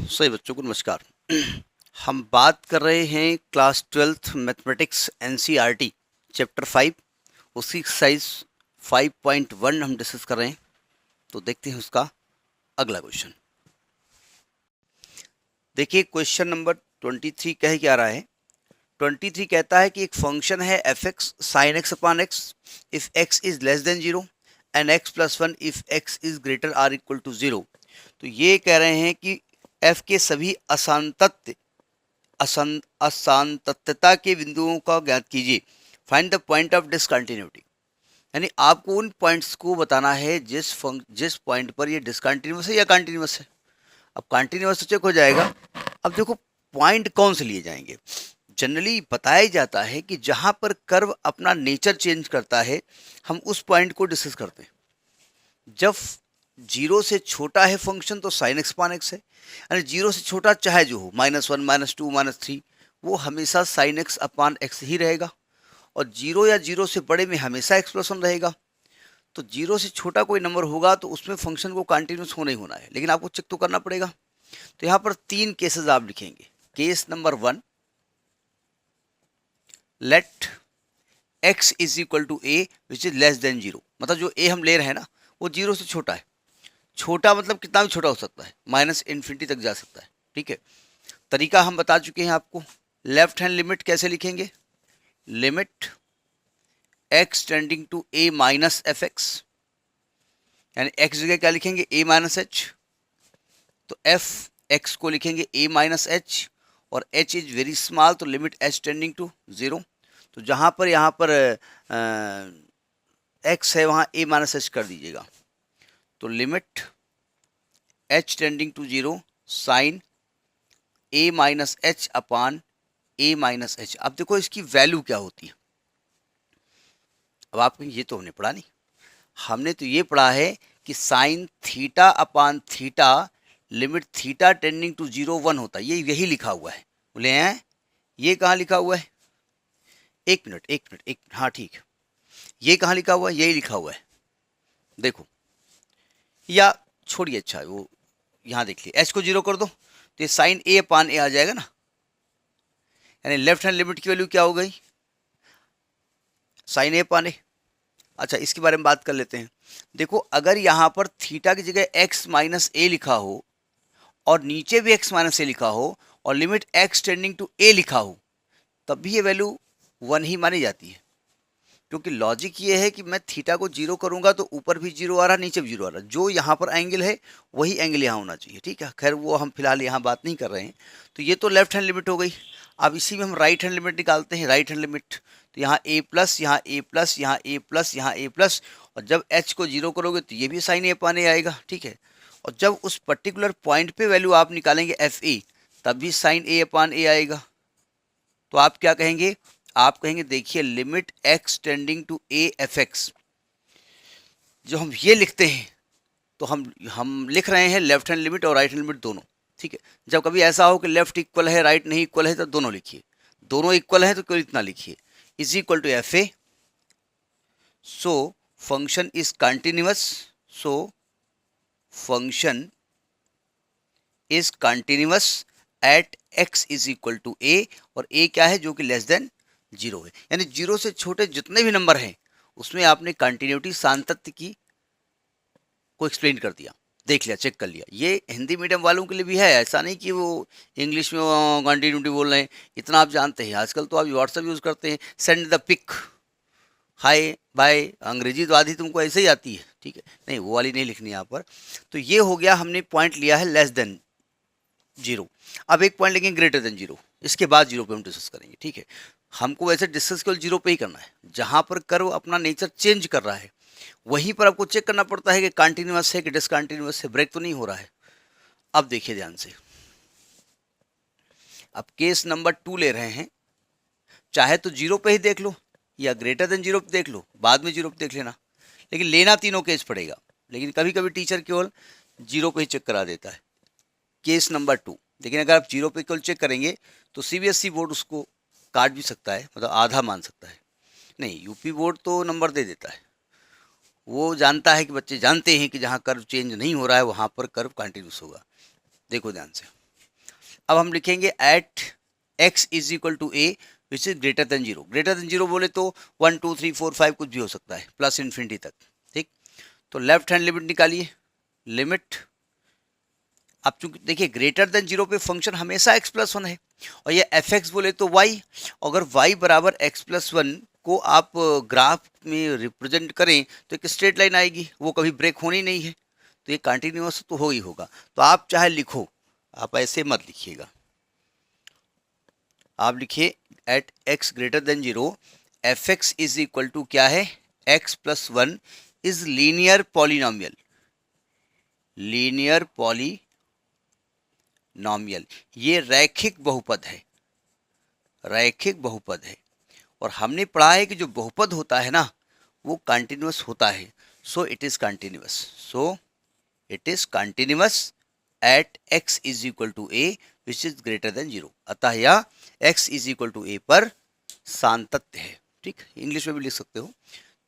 सही बच्चों को नमस्कार। हम बात कर रहे हैं class 12th mathematics NCERT chapter 5 उसकी एक्सरसाइज 5.1 हम डिस्कस कर रहे हैं। तो देखते हैं उसका अगला क्वेश्चन। देखिए क्वेश्चन नंबर 23 कह क्या रहा है। 23 कहता है कि एक फंक्शन है f x sine x upon x if x is less than 0 and x plus 1 if x is greater or equal to 0। तो ये कह रहे हैं कि एफ के सभी असांतत्यता के बिंदुओं का ज्ञात कीजिए। Find the point of discontinuity. यानी आपको उन पॉइंट्स को बताना है जिस पॉइंट पर ये डिसकंटिन्यूअस है या कंटिन्यूअस है। अब कंटिन्यूअस तो चेक हो जाएगा। अब देखो पॉइंट कौन से लिए जाएंगे। जनरली बताया जाता है कि जहां पर कर्व अपना नेचर चेंज करता है हम उस पॉइंट को डिस्कस करते हैं। जब 0 से छोटा है फंक्शन तो साइन एक्स पान एक्स है, यानी 0 से छोटा चाहे जो हो -1 -2 -3 वो हमेशा साइन एक्स अपान एक्स ही रहेगा। और 0 या 0 से बड़े में हमेशा एक्स प्लस 1 रहेगा। तो 0 से छोटा कोई नंबर होगा तो उसमें फंक्शन को कंटिन्यूस होना ही होना है, लेकिन आपको चेक तो करना पड़ेगा। तो यहाँ पर 3 केसेस आप लिखेंगे। Case number 1, let x is equal to a which is less than 0। मतलब जो a हम ले रहे हैं ना वो 0 से छोटा है। छोटा मतलब कितना भी छोटा हो सकता है, माइनस इन्फिनिटी तक जा सकता है। ठीक है, तरीका हम बता चुके हैं आपको। लेफ्ट हैंड लिमिट कैसे लिखेंगे। Limit x tending to a minus f x, यानी x जगह क्या लिखेंगे a माइनस एच। तो f x को लिखेंगे a माइनस एच और h इज वेरी स्मॉल तो लिमिट h टेंडिंग टू 0। तो जहां पर यहाँ पर x है वहां a माइनस एच कर दीजिएगा। तो limit h tending to 0 sine a minus h upon a minus h. अब देखो इसकी वैल्यू क्या होती है। अब आपको ये तो हमने पढ़ा नहीं, हमने तो ये पढ़ा है कि sine theta upon theta limit theta tending to 0 1 होता है। ये यही लिखा हुआ है। बोले हैं ये कहाँ लिखा हुआ है। एक मिनट हाँ ठीक है, ये कहाँ लिखा हुआ है। यही लिखा हुआ है देखो, या छोड़िए, अच्छा वो यहाँ देख लिया, एच को 0 कर दो तो ये साइन ए अपान ए आ जाएगा ना। यानी लेफ्ट हैंड लिमिट की वैल्यू क्या हो गई, साइन ए अपान ए। अच्छा इसके बारे में बात कर लेते हैं। देखो अगर यहाँ पर थीटा की जगह x माइनस ए लिखा हो और नीचे भी x माइनस ए लिखा हो और limit x tending to a लिखा हो तब भी ये वैल्यू 1 ही मानी जाती है, क्योंकि लॉजिक ये है कि मैं थीटा को 0 करूंगा तो ऊपर भी 0 आ रहा नीचे भी 0 आ रहा, जो यहाँ पर एंगल है वही एंगल यहाँ होना चाहिए। ठीक है, खैर वो हम फिलहाल यहाँ बात नहीं कर रहे हैं। तो ये तो लेफ्ट हैंड लिमिट हो गई। अब इसी में हम राइट हैंड लिमिट निकालते हैं। राइट हैंड लिमिट तो यहाँ a प्लस, यहाँ a प्लस, यहाँ a प्लस, यहाँ a प्लस, और जब h को 0 करोगे तो ये भी साइन ए अपान ए आएगा। ठीक है, और जब उस पर्टिकुलर पॉइंट पे वैल्यू आप निकालेंगे एफ ए तब भी साइन ए अपान ए आएगा। तो आप क्या कहेंगे, आप कहेंगे देखिए limit x tending to a f x. जो हम ये लिखते हैं तो हम लिख रहे हैं लेफ्ट हैंड लिमिट और राइट हैंड लिमिट दोनों। ठीक है, जब कभी ऐसा हो कि लेफ्ट इक्वल है राइट नहीं इक्वल है तो दोनों लिखिए, दोनों इक्वल है तो केवल इतना लिखिए, is equal to f a. So function is continuous, so function is continuous at x is equal to a, और a क्या है जो कि लेस देन 0 है। यानी 0 से छोटे जितने भी नंबर हैं उसमें आपने कंटिन्यूटी सातत्य की को एक्सप्लेन कर दिया, देख लिया, चेक कर लिया। ये हिंदी मीडियम वालों के लिए भी है, ऐसा नहीं कि वो इंग्लिश में कंटिन्यूटी बोल रहे हैं। इतना आप जानते हैं, आजकल तो आप व्हाट्सएप यूज़ करते हैं, send the pic, hi bye. अंग्रेजी तो आधी तुमको ऐसे ही आती है। ठीक है, नहीं वो वाली नहीं लिखनी यहाँ पर। तो ये हो गया, हमने पॉइंट लिया है लेस देन 0। अब एक पॉइंट लेंगे ग्रेटर देन 0, इसके बाद 0 पे हम डिस्कस करेंगे। ठीक है, हमको वैसे डिस्कस केवल 0 पे ही करना है। जहाँ पर कर्व अपना नेचर चेंज कर रहा है वहीं पर आपको चेक करना पड़ता है कि कंटिन्यूअस है कि डिसकंटिन्यूअस है, ब्रेक तो नहीं हो रहा है। अब देखिए ध्यान से, अब केस नंबर 2 ले रहे हैं। चाहे तो 0 पे ही देख लो या ग्रेटर देन 0 पे देख लो, बाद में 0 पे देख लेना, लेकिन लेना तीनों केस पड़ेगा। लेकिन कभी कभी टीचर केवल 0 पे ही चेक करा देता है। केस नंबर 2, लेकिन अगर आप 0 पे केवल चेक करेंगे तो सीबीएसई बोर्ड उसको काट भी सकता है, मतलब आधा मान सकता है। नहीं, यूपी बोर्ड तो नंबर दे देता है, वो जानता है कि बच्चे जानते हैं कि जहाँ कर्व चेंज नहीं हो रहा है वहाँ पर कर्व कंटिन्यूस होगा। देखो ध्यान से, अब हम लिखेंगे at x is equal to a which is greater than zero. Greater than zero बोले तो 1 2 3 4 5 कुछ भी हो सकता है प्लस इन्फिनिटी तक। ठीक, तो लेफ्ट हैंड लिमिट निकालिए। लिमिट, अब चूंकि देखिए ग्रेटर देन जीरो पे फंक्शन हमेशा x प्लस वन है और ये एफ एक्स बोले तो y, अगर y बराबर x प्लस वन को आप ग्राफ में रिप्रेजेंट करें तो एक स्ट्रेट लाइन आएगी, वो कभी ब्रेक होनी नहीं है, तो ये कंटिन्यूअस तो हो ही होगा। तो आप चाहे लिखो, आप ऐसे मत लिखिएगा, आप लिखिए at x greater than zero f x is equal to क्या है, x plus one is linear polynomial. Linear polynomial, ये रैखिक बहुपद है, रैखिक बहुपद है। और हमने पढ़ा है कि जो बहुपद होता है ना वो कंटिन्यूअस होता है, so it is continuous. So it is continuous at x is equal to a which is greater than zero. अतः यह x is equal to a पर सातत्य है। ठीक, इंग्लिश में भी लिख सकते हो,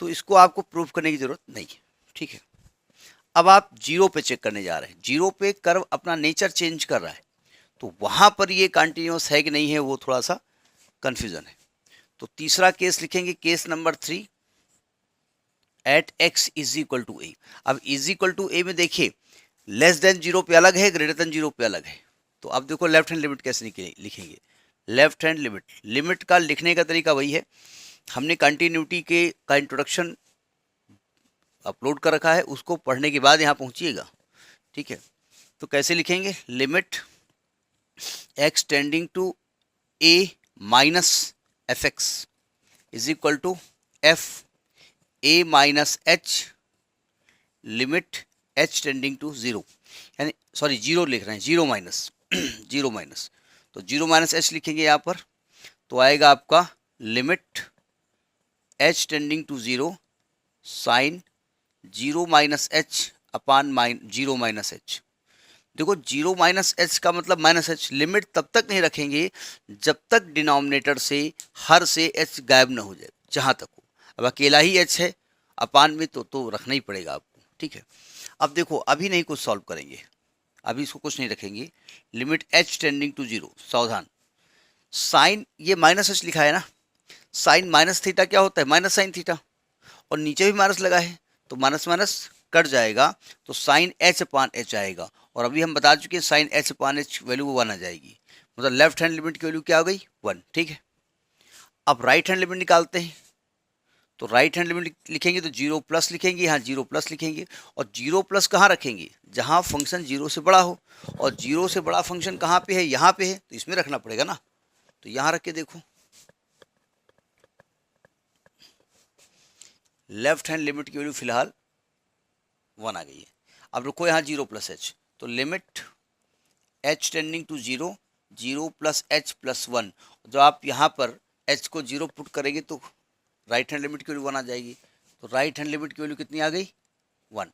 तो इसको आपको प्रूव करने की जरूरत नहीं है। ठीक है, अब आप जीरो पे चेक करने जा रहे हैं। जीरो पे कर्व अपना नेचर चेंज कर रहा है, तो वहां पर ये कंटिन्यूअस है कि नहीं है वो थोड़ा सा कंफ्यूजन है। तो तीसरा केस लिखेंगे, case number 3 at x is equal to a. अब इज इक्वल टू ए में देखिए लेस देन जीरो पे अलग है, ग्रेटर देन जीरो पे अलग है। तो अब देखो लेफ्ट हैंड लिमिट कैसे लिखेंगे। लेफ्ट हैंड लिमिट, लिमिट का लिखने का तरीका वही है, हमने कंटिन्यूटी के का इंट्रोडक्शन अपलोड कर रखा है, उसको पढ़ने के बाद यहाँ पहुँचिएगा। ठीक है, तो कैसे लिखेंगे, limit x tending to a minus f x is equal to f a minus h limit h tending to zero, यानी सॉरी जीरो लिख रहे हैं, जीरो माइनस जीरो माइनस, तो जीरो माइनस एच लिखेंगे यहाँ पर, तो आएगा आपका limit h tending to zero sine zero minus h upon zero minus h. देखो जीरो माइनस एच का मतलब माइनस एच, लिमिट तब तक नहीं रखेंगे जब तक डिनोमिनेटर से हर से एच गायब ना हो जाए, जहाँ तक हो। अब अकेला ही एच है अपान में तो रखना ही पड़ेगा आपको। ठीक है, अब देखो अभी नहीं कुछ सॉल्व करेंगे, अभी इसको कुछ नहीं रखेंगे। Limit h tending to zero, सावधान, साइन ये माइनस एच लिखा है ना, साइन माइनस थीटा क्या होता है, माइनस साइन थीटा, और नीचे भी माइनस लगा है तो माइनस माइनस कट जाएगा, तो साइन एच अपान एच आएगा। और अभी हम बता चुके हैं साइन एच अपान एच वैल्यू वन आ जाएगी, मतलब लेफ्ट हैंड लिमिट की वैल्यू क्या हो गई, वन। ठीक है, अब राइट हैंड लिमिट निकालते हैं, तो राइट हैंड लिमिट लिखेंगे तो जीरो प्लस लिखेंगे, यहाँ जीरो प्लस लिखेंगे, और जीरो प्लस कहाँ रखेंगे, जहाँ फंक्शन जीरो से बड़ा हो, और जीरो से बड़ा फंक्शन कहाँ पे है, यहाँ पे है, तो इसमें रखना पड़ेगा ना, तो यहाँ रख के देखो लेफ्ट हैंड लिमिट की वैल्यू फिलहाल वन आ गई है। अब रुको यहाँ जीरो प्लस एच, तो limit h tending to zero, zero plus h plus one, जो आप यहाँ पर एच को जीरो पुट करेंगे तो राइट हैंड लिमिट की वैल्यू वन आ जाएगी, तो राइट हैंड लिमिट की वैल्यू कितनी आ गई, वन।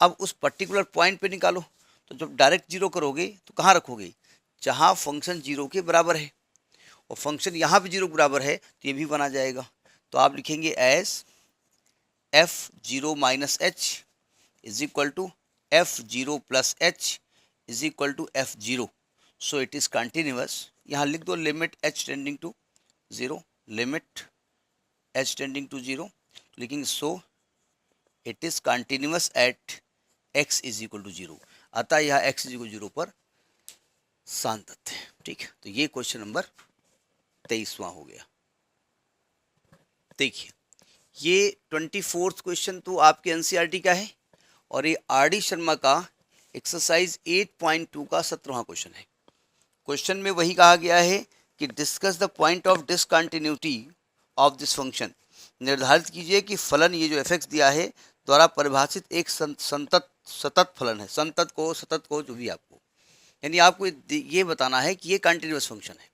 अब उस पर्टिकुलर पॉइंट पे निकालो, तो जब डायरेक्ट जीरो करोगे तो कहाँ रखोगे, जहाँ फंक्शन जीरो के बराबर है, और फंक्शन यहाँ भी जीरो के बराबर है तो ये भी वन आ जाएगा। तो आप लिखेंगे as f zero minus h is equal to f zero plus h is equal to f zero, so it is continuous. यहाँ लिख दो limit h tending to zero, limit h tending to zero, तो लिखेंगे so it is continuous at x is equal to zero. अतः यह x is equal zero पर सातत्य है। ठीक है, तो ये क्वेश्चन नंबर 23वां हो गया। देखिए ये 24th क्वेश्चन तो आपके एनसीईआरटी का है, और ये आर डी शर्मा का एक्सरसाइज 8.2 का 17वां क्वेश्चन है। क्वेश्चन में वही कहा गया है कि discuss the point of discontinuity of this function, निर्धारित कीजिए कि फलन ये जो एफ एक्स दिया है द्वारा परिभाषित एक सतत फलन है, सतत को जो भी आपको, यानी आपको ये बताना है कि ये कंटिन्यूअस फंक्शन है।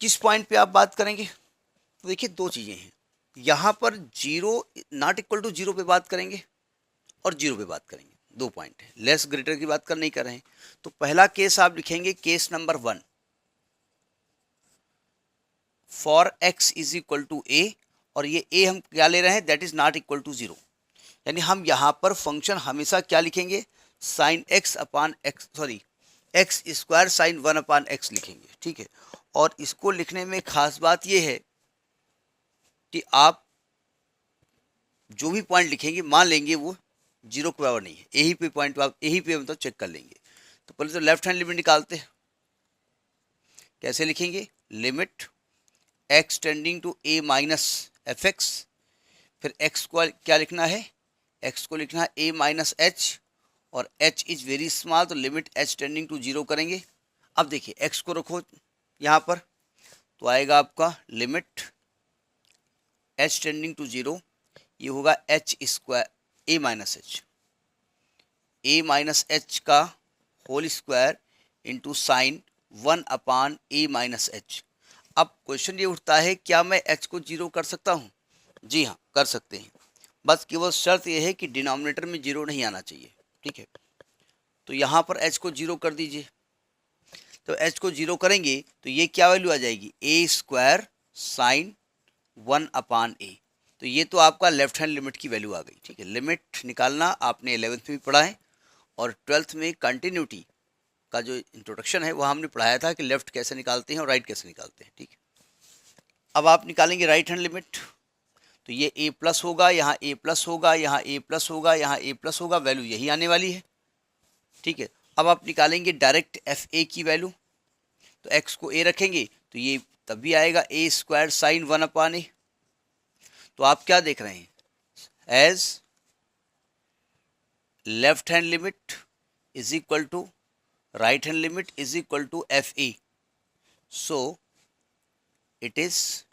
किस पॉइंट पे आप बात करेंगे, तो देखिए दो चीज़ें हैं, यहाँ पर zero not equal to zero पे बात करेंगे और जीरो पे बात करेंगे, दो पॉइंट है, लेस ग्रेटर की बात नहीं कर रहे हैं। तो पहला केस आप लिखेंगे case number 1 for x is equal to a, और ये a हम क्या ले रहे हैं, that is not equal to zero, यानी हम यहाँ पर फंक्शन हमेशा क्या लिखेंगे, sine x upon x, sorry x square sine 1/x लिखेंगे, ठीक है। और इसको लिखने में खास बात यह है कि आप जो भी पॉइंट लिखेंगे मान लेंगे वो जीरो के बराबर नहीं है, यही पे पॉइंट आप यही पे मतलब चेक कर लेंगे। तो पहले तो लेफ्ट हैंड लिमिट निकालते हैं। कैसे लिखेंगे? Limit x tending to a minus f x, फिर एक्स को क्या लिखना है? एक्स को लिखना है ए माइनस एच, और एच इज वेरी स्मॉल, तो limit h tending to zero करेंगे। अब देखिए एक्स को रखो यहाँ पर, तो आएगा आपका limit h tending to zero, ये होगा h square a minus h का whole square into sine 1/a minus h. अब क्वेश्चन ये उठता है, क्या मैं h को जीरो कर सकता हूँ? जी हाँ, कर सकते हैं, बस केवल शर्त यह है कि डिनोमिनेटर में जीरो नहीं आना चाहिए, ठीक है। तो यहाँ पर h को जीरो कर दीजिए। तो h को जीरो करेंगे तो ये क्या वैल्यू आ जाएगी? ए स्क्वायर साइन 1/a। तो ये तो आपका लेफ्ट हैंड लिमिट की वैल्यू आ गई, ठीक है। लिमिट निकालना आपने 11th में भी पढ़ा है, और 12th में कंटिन्यूटी का जो इंट्रोडक्शन है वह हमने पढ़ाया था कि लेफ्ट कैसे निकालते हैं और राइट कैसे निकालते हैं, ठीक है। अब आप निकालेंगे राइट हैंड लिमिट, तो ये a प्लस होगा, यहाँ a प्लस होगा, यहाँ a प्लस होगा, यहाँ a प्लस होगा, वैल्यू यही आने वाली है, ठीक है। अब आप निकालेंगे डायरेक्ट एफ ए की वैल्यू, तो x को a रखेंगे तो ये तब भी आएगा ए स्क्वायर साइन 1/a। तो आप क्या देख रहे हैं? As left hand limit is equal to right hand limit is equal to FE. So it is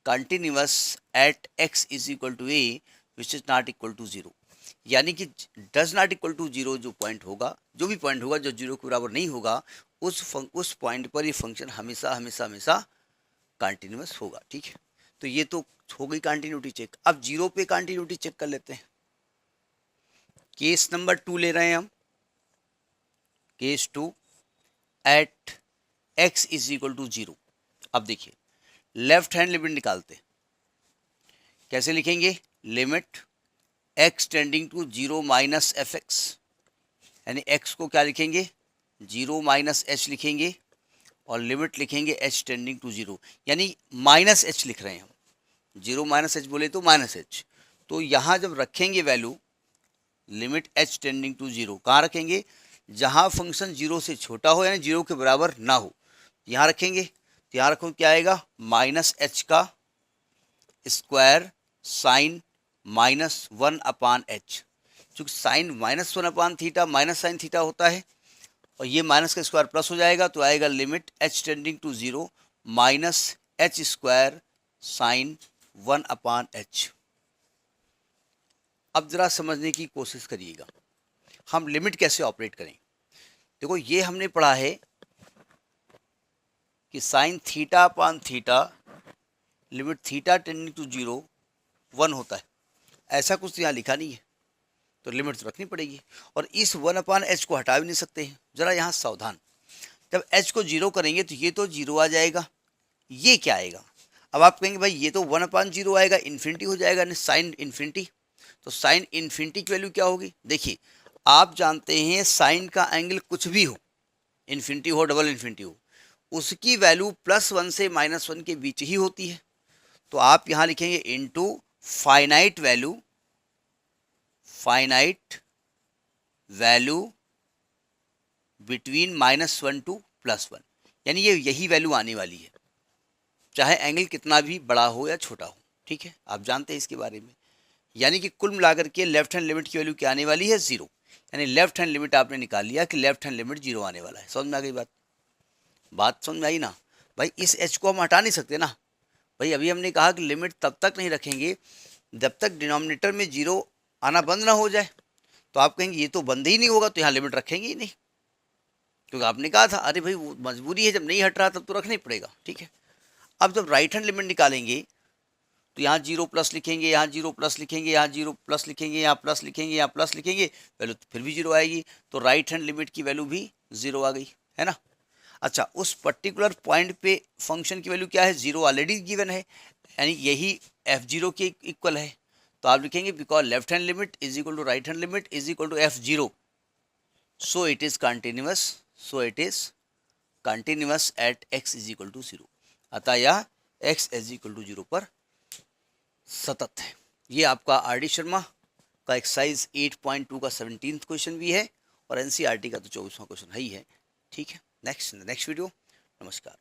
continuous at x is equal to a which is not equal to 0। यानी कि does not equal to 0 जो point होगा, जो भी point होगा जो zero के बराबर नहीं होगा, उस पॉइंट पर ये फंक्शन हमेशा हमेशा हमेशा कंटिन्यूस होगा, ठीक है। तो ये तो हो गई कंटिन्यूटी चेक। अब जीरो पे कंटिन्यूटी चेक कर लेते हैं। केस नंबर 2 ले रहे हैं हम। Case 2 at x is equal to 0। अब देखिए लेफ्ट हैंड लिमिट निकालते, कैसे लिखेंगे? Limit x tending to 0 minus f x, यानी x को क्या लिखेंगे? 0 माइनस एच लिखेंगे, और लिमिट लिखेंगे h टेंडिंग टू 0, यानी माइनस एच लिख रहे हैं हम। 0 माइनस एच बोले तो माइनस एच। तो यहाँ जब रखेंगे value limit h tending to 0, कहाँ रखेंगे? जहाँ फंक्शन जीरो से छोटा हो, यानी जीरो के बराबर ना हो, यहाँ रखेंगे। तो यहाँ रखो क्या आएगा? माइनस एच का स्क्वायर साइन -1/h। चूँकि साइन -1/थीटा माइनस साइन थीटा होता है, और ये माइनस का स्क्वायर प्लस हो जाएगा, तो आएगा limit h tending to 0 minus h square sine 1/h। अब ज़रा समझने की कोशिश करिएगा, हम लिमिट कैसे ऑपरेट करें। देखो ये हमने पढ़ा है कि sine theta limit theta tending to 0 1 होता है। ऐसा कुछ यहाँ लिखा नहीं है, तो लिमिट तो रखनी पड़ेगी, और इस 1/h को हटा भी नहीं सकते हैं। ज़रा यहाँ सावधान, जब h को 0 करेंगे तो ये तो 0 आ जाएगा, ये क्या आएगा? अब आप कहेंगे भाई ये तो 1/0 आएगा, इन्फिनिटी हो जाएगा, नहीं साइन इन्फिनिटी। तो साइन इन्फिनिटी की वैल्यू क्या होगी? देखिए आप जानते हैं साइन का एंगल कुछ भी हो, इन्फिनिटी हो डबल इन्फिनिटी हो, उसकी वैल्यू +1 से -1 के बीच ही होती है। तो आप यहाँ लिखेंगे into finite value between -1 to +1, यानी ये यही वैल्यू आने वाली है, चाहे एंगल कितना भी बड़ा हो या छोटा हो, ठीक है। आप जानते हैं इसके बारे में। यानी कि कुल मिलाकर के लेफ्ट हैंड लिमिट की वैल्यू क्या आने वाली है? 0। यानी लेफ्ट हैंड लिमिट आपने निकाल लिया कि लेफ्ट हैंड लिमिट 0 आने वाला है। समझ में आ गई बात समझ में आई ना? भाई इस h को हम हटा नहीं सकते ना भाई। अभी हमने कहा कि लिमिट तब तक नहीं रखेंगे जब तक डिनोमिनेटर में 0 आना बंद ना हो जाए। तो आप कहेंगे ये तो बंद ही नहीं होगा, तो यहाँ लिमिट रखेंगे ही नहीं, क्योंकि आपने कहा था अरे भाई वो मजबूरी है, जब नहीं हट रहा तब तो रखना ही पड़ेगा, ठीक है। अब जब राइट हैंड लिमिट निकालेंगे तो यहाँ 0 प्लस लिखेंगे, यहाँ 0 प्लस लिखेंगे, यहाँ 0 प्लस लिखेंगे, यहाँ प्लस लिखेंगे, यहाँ प्लस लिखेंगे, वैल्यू फिर भी 0 आएगी। तो राइट हैंड लिमिट की वैल्यू भी 0 आ गई, है ना। अच्छा, उस पर्टिकुलर पॉइंट पे फंक्शन की वैल्यू क्या है? 0 ऑलरेडी गिवन है, यानी यही f0 के इक्वल है। तो आप लिखेंगे because left hand limit is equal to right hand limit is equal to f0, so it is continuous, so it is continuous at x is equal to 0। अतः यह x इज इक्वल टू 0 पर सतत है। ये आपका R D Sharma का exercise 8.2 का 17th question भी है और एनसीईआरटी का तो 24वां क्वेश्चन है ही है। ठीक है, नेक्स्ट वीडियो। नमस्कार।